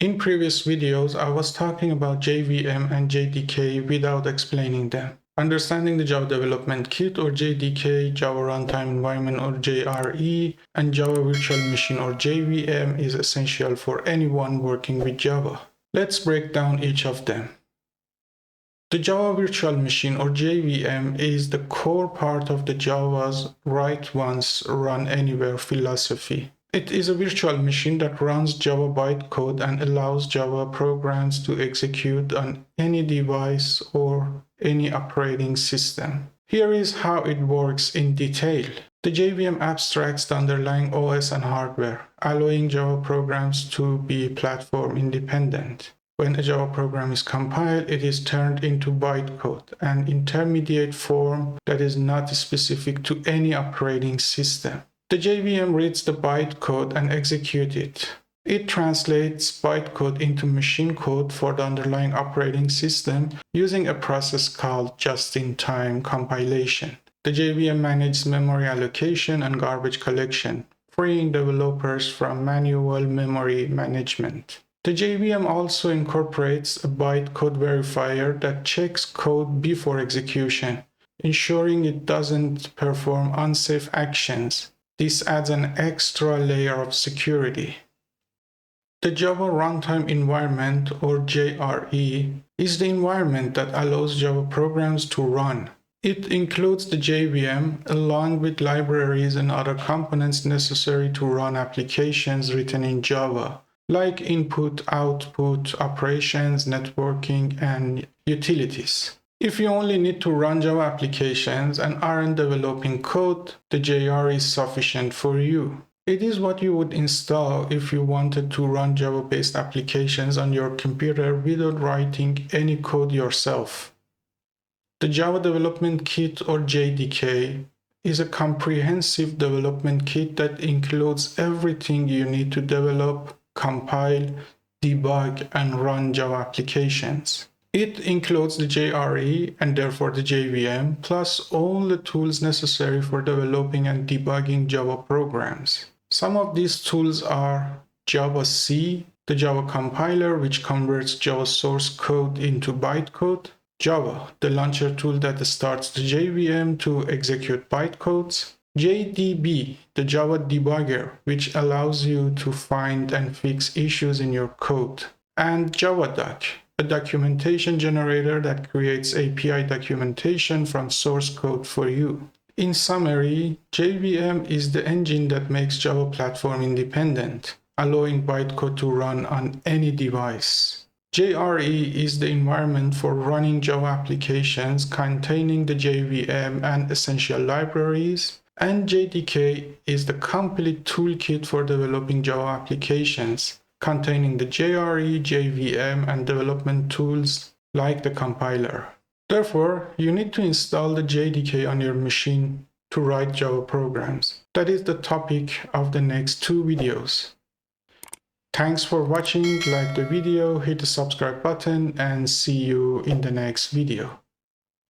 In previous videos, I was talking about JVM and JDK without explaining them. Understanding the Java Development Kit or JDK, Java Runtime Environment or JRE, and Java Virtual Machine or JVM is essential for anyone working with Java. Let's break down each of them. The Java Virtual Machine or JVM is the core part of the Java's write once, run anywhere philosophy. It is a virtual machine that runs Java bytecode and allows Java programs to execute on any device or any operating system. Here is how it works in detail. The JVM abstracts the underlying OS and hardware, allowing Java programs to be platform independent. When a Java program is compiled, it is turned into bytecode, an intermediate form that is not specific to any operating system. The JVM reads the bytecode and executes it. It translates bytecode into machine code for the underlying operating system using a process called just-in-time compilation. The JVM manages memory allocation and garbage collection, freeing developers from manual memory management. The JVM also incorporates a bytecode verifier that checks code before execution, ensuring it doesn't perform unsafe actions. This adds an extra layer of security. The Java Runtime Environment or JRE is the environment that allows Java programs to run. It includes the JVM along with libraries and other components necessary to run applications written in Java, like input, output, operations, networking, and utilities. If you only need to run Java applications and aren't developing code, the JRE is sufficient for you. It is what you would install if you wanted to run Java-based applications on your computer without writing any code yourself. The Java Development Kit or JDK is a comprehensive development kit that includes everything you need to develop, compile, debug, and run Java applications. It includes the JRE and therefore the JVM, plus all the tools necessary for developing and debugging Java programs. Some of these tools are Java C, the Java compiler which converts Java source code into bytecode, Java, the launcher tool that starts the JVM to execute bytecodes, JDB, the Java debugger, which allows you to find and fix issues in your code, and JavaDoc, a documentation generator that creates API documentation from source code for you. In summary, JVM is the engine that makes Java platform independent, allowing bytecode to run on any device. JRE is the environment for running Java applications containing the JVM and essential libraries, and JDK is the complete toolkit for developing Java applications, containing the JRE, JVM, and development tools like the compiler. Therefore, you need to install the JDK on your machine to write Java programs. That is the topic of the next 2 videos. Thanks for watching, like the video, hit the subscribe button, and see you in the next video.